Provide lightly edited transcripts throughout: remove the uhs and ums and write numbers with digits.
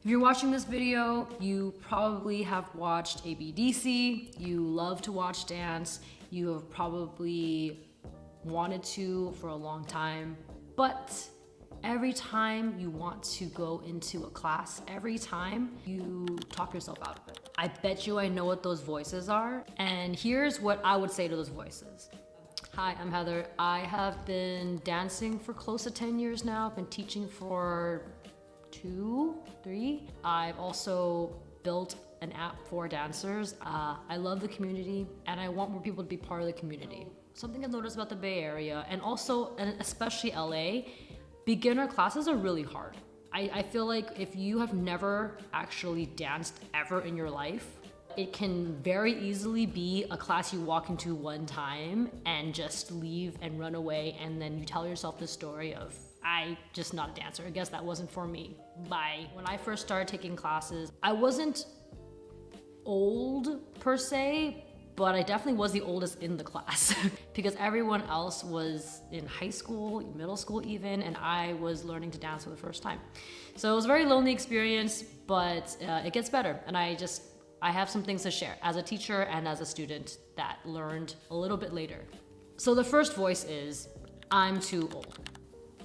If you're watching this video, you probably have watched ABDC, you love to watch dance, you have probably wanted to for a long time, but every time you want to go into a class, every time you talk yourself out of it. I bet you I know what those voices are, and here's what I would say to those voices. Hi, I'm Heather. I have been dancing for close to 10 years now. I've been teaching for 2, 3. I've also built an app for dancers. I love the community and I want more people to be part of the community. Something I've noticed about the Bay Area and especially LA, beginner classes are really hard. I feel like if you have never actually danced ever in your life, it can very easily be a class you walk into one time and just leave and run away, and then you tell yourself the story of, I just not a dancer. I guess that wasn't for me. Bye. When I first started taking classes, I wasn't old per se, but I definitely was the oldest in the class because everyone else was in high school, middle school even, and I was learning to dance for the first time. So it was a very lonely experience, but it gets better. And I have some things to share as a teacher and as a student that learned a little bit later. So the first voice is, I'm too old.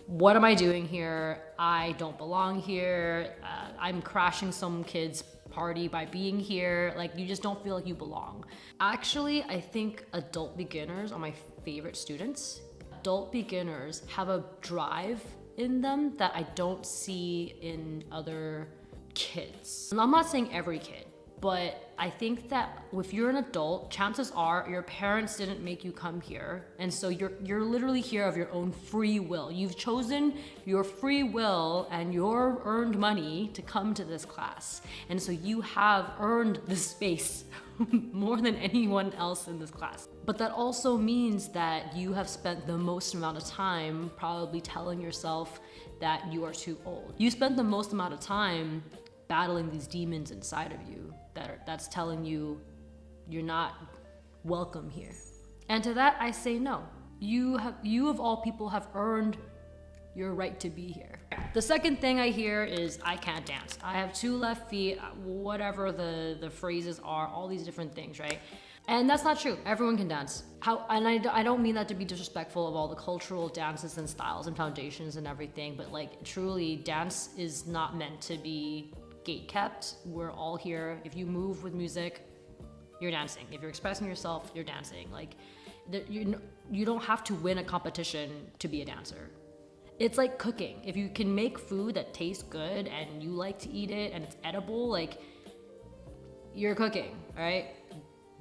What am I doing here? I don't belong here. I'm crashing some kid's party by being here. Like, you just don't feel like you belong. Actually, I think adult beginners are my favorite students. Adult beginners have a drive in them that I don't see in other kids. And I'm not saying every kid, but I think that if you're an adult, chances are your parents didn't make you come here. And so you're literally here of your own free will. You've chosen your free will and your earned money to come to this class. And so you have earned the space more than anyone else in this class. But that also means that you have spent the most amount of time probably telling yourself that you are too old. You spent the most amount of time battling these demons inside of you that's telling you you're not welcome here. And to that I say no. You of all people have earned your right to be here. The second thing I hear is, I can't dance. I have 2 left feet, whatever the phrases are, all these different things, right? And that's not true. Everyone can dance. And I don't mean that to be disrespectful of all the cultural dances and styles and foundations and everything, but like, truly, dance is not meant to be gatekept. We're all here. If you move with music, you're dancing. If you're expressing yourself, you're dancing. Like, you don't have to win a competition to be a dancer. It's like cooking. If you can make food that tastes good and you like to eat it and it's edible, like, you're cooking, all right?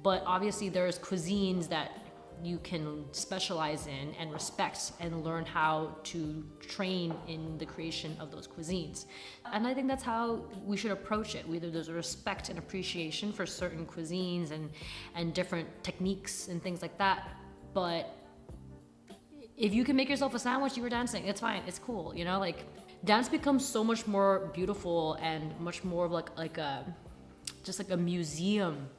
But obviously there's cuisines that you can specialize in and respect and learn how to train in the creation of those cuisines. And I think that's how we should approach it. Whether there's a respect and appreciation for certain cuisines and different techniques and things like that. But if you can make yourself a sandwich, you were dancing, it's fine, it's cool, you know? Like, dance becomes so much more beautiful and much more of like just like a museum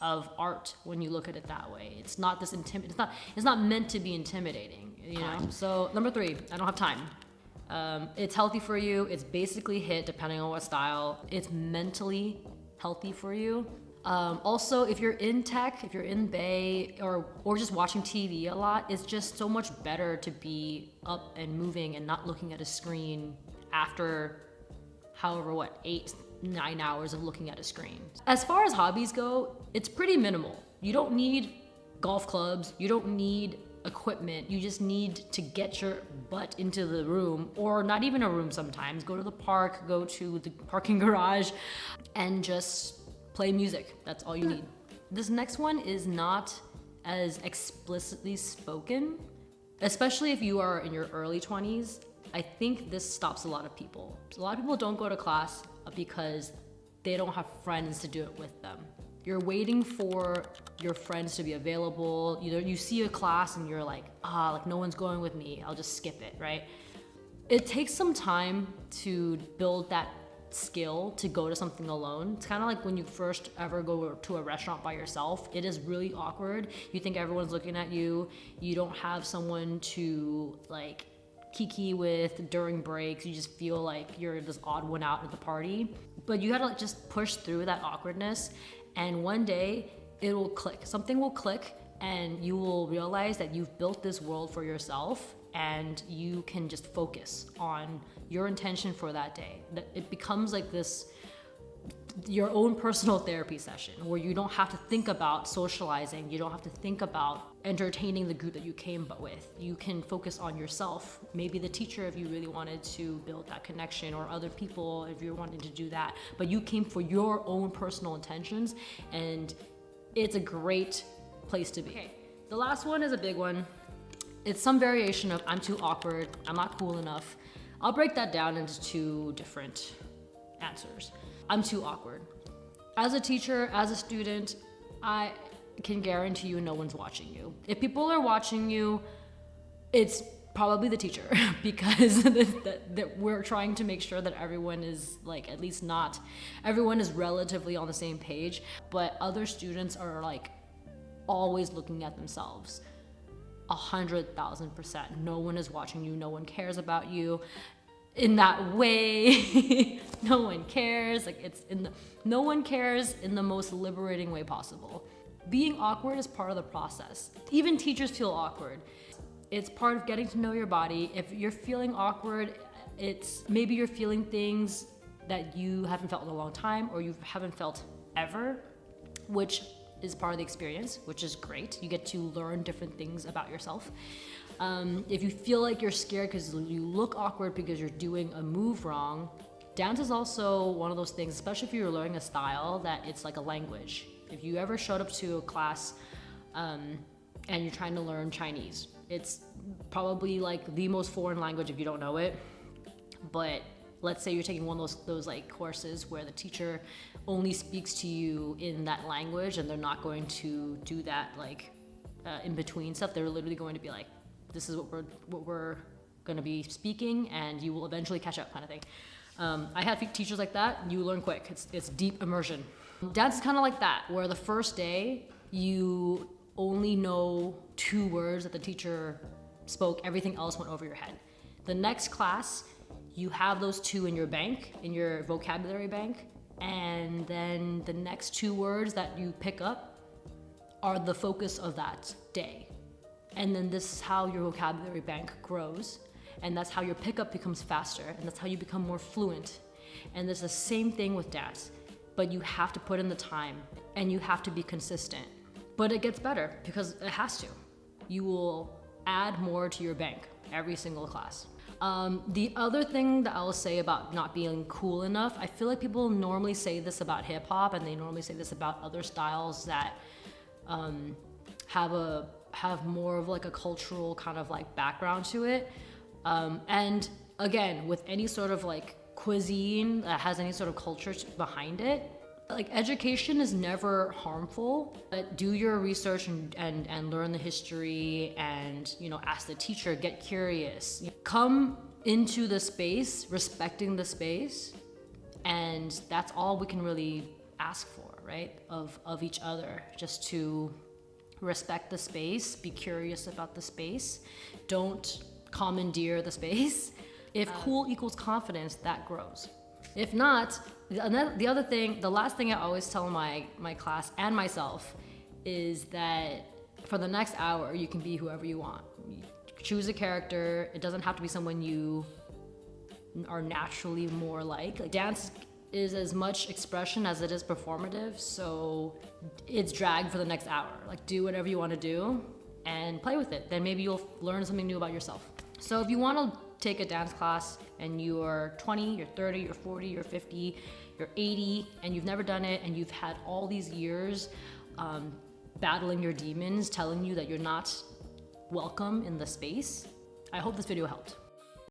of art when you look at it that way. It's not this it's not meant to be intimidating, you know? So number 3, I don't have time. It's healthy for you. It's basically HIIT depending on what style. It's mentally healthy for you. Also, if you're in tech, if you're in Bay or just watching TV a lot, it's just so much better to be up and moving and not looking at a screen after however, 8-9 hours of looking at a screen. As far as hobbies go, it's pretty minimal. You don't need golf clubs, you don't need equipment, you just need to get your butt into the room, or not even a room sometimes. Go to the park, go to the parking garage, and just play music. That's all you need. This next one is not as explicitly spoken, especially if you are in your early 20s. I think this stops a lot of people. A lot of people don't go to class because they don't have friends to do it with them. You're waiting for your friends to be available. You see a class and you're like, like no one's going with me, I'll just skip it, right? It takes some time to build that skill to go to something alone. It's kind of like when you first ever go to a restaurant by yourself. It is really awkward. You think everyone's looking at you. You don't have someone to like kiki with during breaks. You just feel like you're this odd one out at the party. But you gotta like just push through that awkwardness, and one day it will click. Something will click, and you will realize that you've built this world for yourself, and you can just focus on your intention for that day. It becomes like this, your own personal therapy session where you don't have to think about socializing, you don't have to think about entertaining the group that you came with. You can focus on yourself, maybe the teacher if you really wanted to build that connection, or other people if you're wanting to do that, but you came for your own personal intentions, and it's a great place to be. Okay, the last one is a big one. It's some variation of I'm too awkward, I'm not cool enough. I'll break that down into two different answers. I'm too awkward. As a teacher, as a student, I can guarantee you no one's watching you. If people are watching you, it's probably the teacher because we're trying to make sure that everyone is like, at least not, everyone is relatively on the same page, but other students are like always looking at themselves. 100,000%. No one is watching you, no one cares about you. In that way, no one cares. Like no one cares in the most liberating way possible. Being awkward is part of the process. Even teachers feel awkward. It's part of getting to know your body. If you're feeling awkward, it's maybe you're feeling things that you haven't felt in a long time, or you haven't felt ever, which is part of the experience, which is great. You get to learn different things about yourself. If you feel like you're scared because you look awkward because you're doing a move wrong, dance is also one of those things, especially if you're learning a style, that it's like a language. If you ever showed up to a class and you're trying to learn Chinese, it's probably like the most foreign language if you don't know it. But let's say you're taking one of those like courses where the teacher only speaks to you in that language, and they're not going to do that like in between stuff. They're literally going to be like, this is what we're going to be speaking, and you will eventually catch up, kind of thing. I had teachers like that. You learn quick. It's deep immersion. Dance is kind of like that, where the first day you only know 2 words that the teacher spoke. Everything else went over your head. The next class, you have those 2 in your bank, in your vocabulary bank, and then the next 2 words that you pick up are the focus of that day. And then this is how your vocabulary bank grows, and that's how your pickup becomes faster, and that's how you become more fluent. And there's the same thing with dance, but you have to put in the time, and you have to be consistent. But it gets better because it has to. You will add more to your bank every single class. The other thing that I will say about not being cool enough, I feel like people normally say this about hip hop, and they normally say this about other styles that have more of like a cultural kind of like background to it. And again, with any sort of like cuisine that has any sort of culture behind it, like education is never harmful, but do your research and learn the history, and ask the teacher, get curious. Come into the space respecting the space, and that's all we can really ask for, right? Of each other, just to respect the space, be curious about the space, don't commandeer the space. If cool equals confidence, that grows. If not, the last thing I always tell my class and myself is that for the next hour, you can be whoever you want. You choose a character. It doesn't have to be someone you are naturally more like. Dance is as much expression as it is performative, so it's drag for the next hour. Like, do whatever you want to do and play with it. Then maybe you'll learn something new about yourself. So if you want to take a dance class and you're 20, you're 30, you're 40, you're 50, you're 80, and you've never done it, and you've had all these years battling your demons telling you that you're not welcome in the space, I hope this video helped.